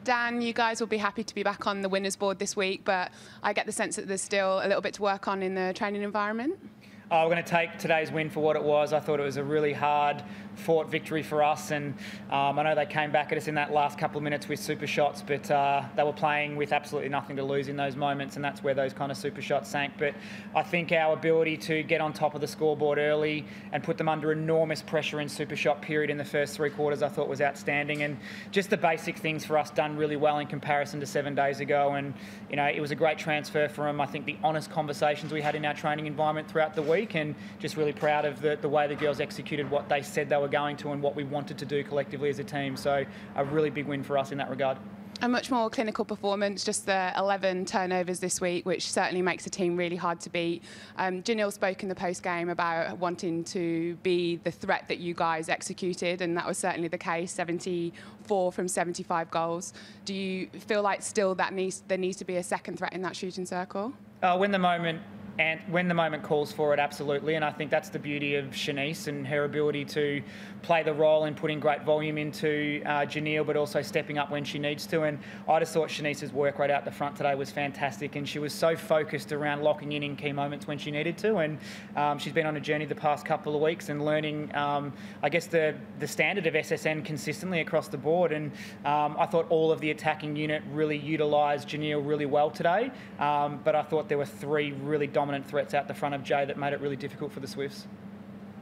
Dan, you guys will be happy to be back on the winners board this week, but I get the sense that there's still a little bit to work on in the training environment. We're going to take today's win for what it was. I thought it was a really hard-fought victory for us, and I know they came back at us in that last couple of minutes with super shots, but they were playing with absolutely nothing to lose in those moments, and that's where those kind of super shots sank. But I think our ability to get on top of the scoreboard early and put them under enormous pressure in super shot period in the first 3 quarters, I thought was outstanding, and just the basic things for us done really well in comparison to 7 days ago. And you know, it was a great transfer for them. I think the honest conversations we had in our training environment throughout the week, and just really proud of the way the girls executed what they said they were going to and what we wanted to do collectively as a team. So a really big win for us in that regard. A much more clinical performance, just the 11 turnovers this week, which certainly makes the team really hard to beat. Janelle spoke in the post-game about wanting to be the threat that you guys executed, and that was certainly the case, 74 from 75 goals. Do you feel like still that there needs to be a second threat in that shooting circle? When the moment calls for it, absolutely. And I think that's the beauty of Shanice and her ability to play the role in putting great volume into Janelle, but also stepping up when she needs to. And I just thought Shanice's work right out the front today was fantastic. And she was so focused around locking in key moments when she needed to. And she's been on a journey the past couple of weeks and learning, I guess, the standard of SSN consistently across the board. And I thought all of the attacking unit really utilised Janelle really well today. But I thought there were 3 really dominant threats out the front of Jay that made it really difficult for the Swifts.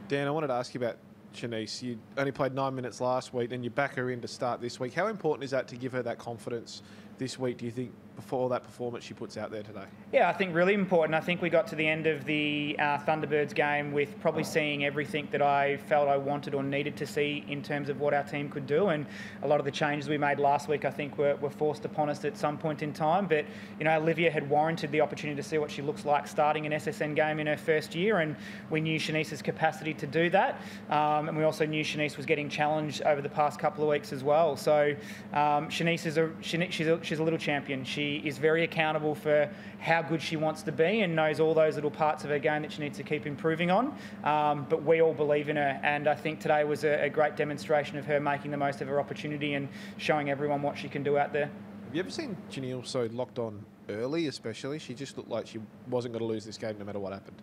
Dan, I wanted to ask you about Shanice. You only played 9 minutes last week, and you back her in to start this week. How important is that to give her that confidence this week, do you think, before that performance she puts out there today? Yeah, I think really important. I think we got to the end of the Thunderbirds game with probably seeing everything that I felt I wanted or needed to see in terms of what our team could do. And a lot of the changes we made last week, I think, were forced upon us at some point in time. But, you know, Olivia had warranted the opportunity to see what she looks like starting an SSN game in her first year. And we knew Shanice's capacity to do that. And we also knew Shanice was getting challenged over the past couple of weeks as well. So Shanice is she's a little champion. She is very accountable for how good she wants to be and knows all those little parts of her game that she needs to keep improving on. But we all believe in her, and I think today was a great demonstration of her making the most of her opportunity and showing everyone what she can do out there. Have you ever seen Janelle so locked on early, especially? She just looked like she wasn't going to lose this game no matter what happened.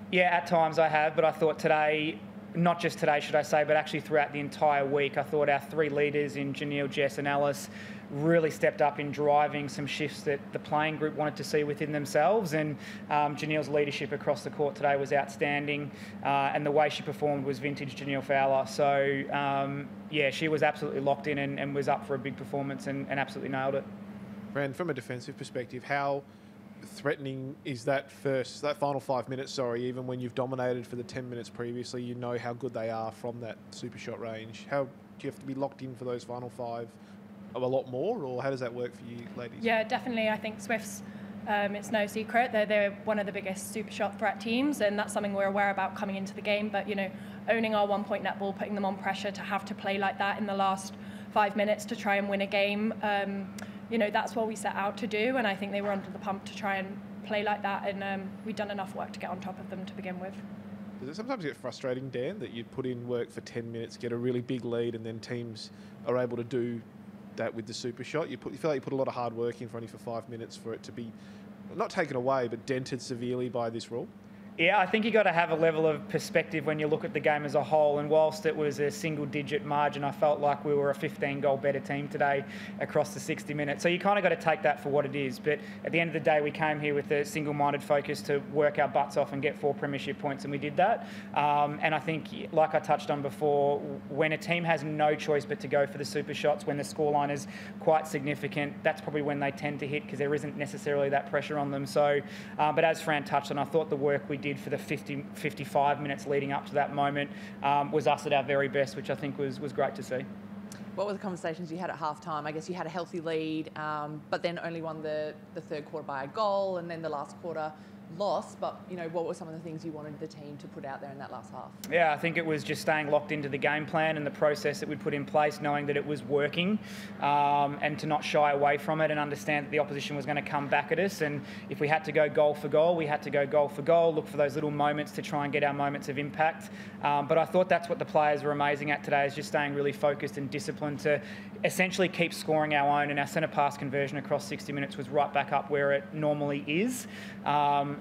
Yeah, at times I have, but I thought today, not just today, should I say, but actually throughout the entire week, I thought our 3 leaders in Janelle, Jess and Alice really stepped up in driving some shifts that the playing group wanted to see within themselves. And Janelle's leadership across the court today was outstanding, and the way she performed was vintage Janelle Fowler. So, yeah, she was absolutely locked in and was up for a big performance and absolutely nailed it. Fran, from a defensive perspective, how threatening is that final 5 minutes, even when you've dominated for the 10 minutes previously, you know how good they are from that super shot range? How do you have to be locked in for those final 5 a lot more, or how does that work for you ladies? Yeah, definitely. I think Swifts, it's no secret, they're one of the biggest super shot threat teams, and that's something we're aware about coming into the game. But, you know, owning our 1-point netball, putting them on pressure to have to play like that in the last 5 minutes to try and win a game, you know, that's what we set out to do, and I think they were under the pump to try and play like that, and we've done enough work to get on top of them to begin with. Does it sometimes get frustrating, Dan, that you put in work for 10 minutes, get a really big lead, and then teams are able to do that with the super shot? You feel like you put a lot of hard work in for only for 5 minutes for it to be not taken away, but dented severely by this rule? Yeah, I think you've got to have a level of perspective when you look at the game as a whole. And whilst it was a single-digit margin, I felt like we were a 15-goal better team today across the 60 minutes. So you kind of got to take that for what it is. But at the end of the day, we came here with a single-minded focus to work our butts off and get 4 premiership points, and we did that. And I think, like I touched on before, when a team has no choice but to go for the super shots, when the scoreline is quite significant, that's probably when they tend to hit, because there isn't necessarily that pressure on them. So, but as Fran touched on, I thought the work we did for the 55 minutes leading up to that moment was us at our very best, which I think was great to see. What were the conversations you had at halftime? I guess you had a healthy lead, but then only won the third quarter by a goal, and then the last quarter loss, but what were some of the things you wanted the team to put out there in that last half? Yeah, I think it was just staying locked into the game plan and the process that we'd put in place, knowing that it was working, and to not shy away from it and understand that the opposition was going to come back at us. And if we had to go goal for goal, we had to go goal for goal, look for those little moments to try and get our moments of impact. But I thought that's what the players were amazing at today, is just staying really focused and disciplined to essentially keep scoring our own. And our centre pass conversion across 60 minutes was right back up where it normally is.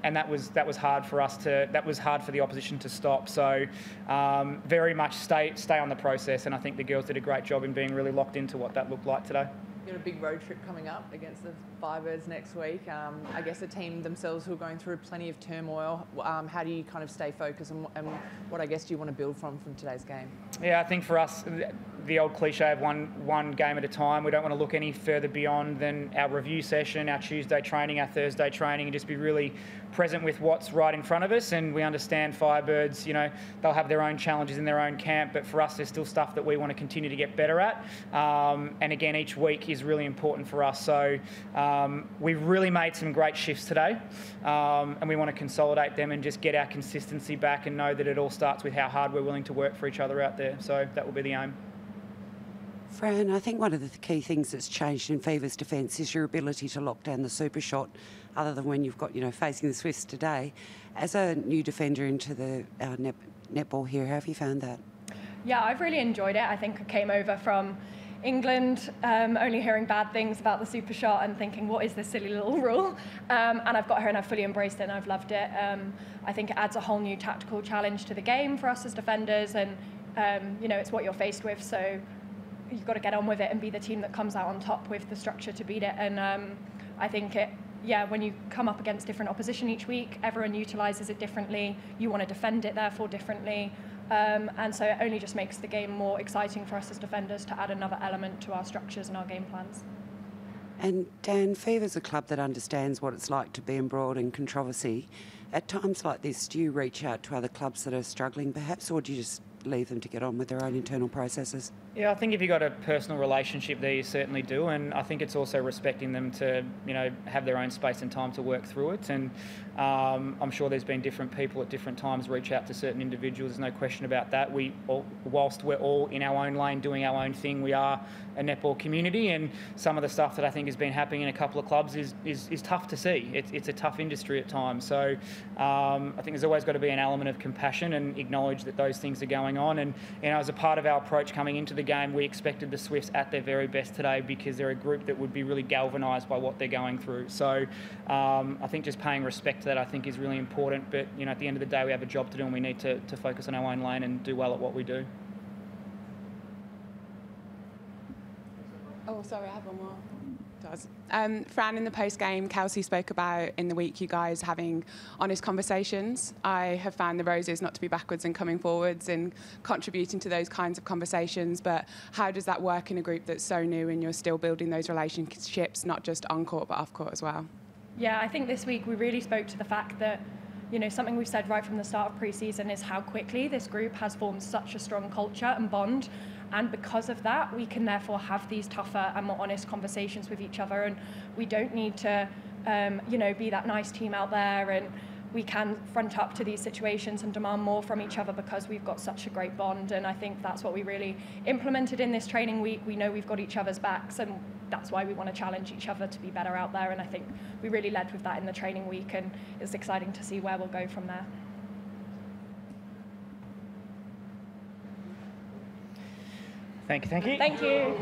And that was hard for us that was hard for the opposition to stop. So very much stay on the process, and I think the girls did a great job in being really locked into what that looked like today. You've got a big road trip coming up against the Firebirds next week. I guess the team themselves who are going through plenty of turmoil. How do you kind of stay focused, and what I guess do you want to build from today's game? Yeah, I think for us, the old cliche of one game at a time. We don't want to look any further beyond than our review session, our Tuesday training, our Thursday training, and just be really present with what's right in front of us. And we understand Firebirds, they'll have their own challenges in their own camp, but for us, there's still stuff that we want to continue to get better at. And again, each week is really important for us. So we've really made some great shifts today, and we want to consolidate them and just get our consistency back and know that it all starts with how hard we're willing to work for each other out there. So that will be the aim. Fran, I think one of the key things that's changed in Fever's defence is your ability to lock down the super shot, other than when you've got, facing the Swifts today. As a new defender into the netball here, how have you found that? Yeah, I've really enjoyed it. I think I came over from England, only hearing bad things about the super shot and thinking, what is this silly little rule? And I've got here and I've fully embraced it and I've loved it. I think it adds a whole new tactical challenge to the game for us as defenders, and it's what you're faced with, so you've got to get on with it and be the team that comes out on top with the structure to beat it. And I think when you come up against different opposition each week, everyone utilises it differently. You want to defend it, therefore, differently. And so it only just makes the game more exciting for us as defenders to add another element to our structures and our game plans. And Dan, Fever's a club that understands what it's like to be embroiled in controversy. At times like this, do you reach out to other clubs that are struggling perhaps, or do you just leave them to get on with their own internal processes? Yeah, I think if you've got a personal relationship there, you certainly do, and I think it's also respecting them to, have their own space and time to work through it. And I'm sure there's been different people at different times reach out to certain individuals. There's no question about that. Whilst we're all in our own lane doing our own thing, we are a netball community, and some of the stuff that I think has been happening in a couple of clubs is tough to see. It's a tough industry at times. So I think there's always got to be an element of compassion and acknowledge that those things are going on. And as a part of our approach coming into the game, we expected the Swifts at their very best today, because they're a group that would be really galvanised by what they're going through. So I think just paying respect to that, I think, is really important. But at the end of the day, we have a job to do, and we need to focus on our own lane and do well at what we do. Oh, sorry, I have one more. Fran, in the post-game, Kelsey spoke about in the week you guys having honest conversations. I have found the Roses not to be backwards and coming forwards and contributing to those kinds of conversations, but how does that work in a group that's so new and you're still building those relationships, not just on court but off court as well? Yeah, I think this week we really spoke to the fact that something we've said right from the start of pre-season is how quickly this group has formed such a strong culture and bond. And because of that, we can therefore have these tougher and more honest conversations with each other. And we don't need to, be that nice team out there. And we can front up to these situations and demand more from each other because we've got such a great bond. And I think that's what we really implemented in this training week. We know we've got each other's backs, and that's why we want to challenge each other to be better out there. And I think we really led with that in the training week, and it's exciting to see where we'll go from there. Thank you. Thank you.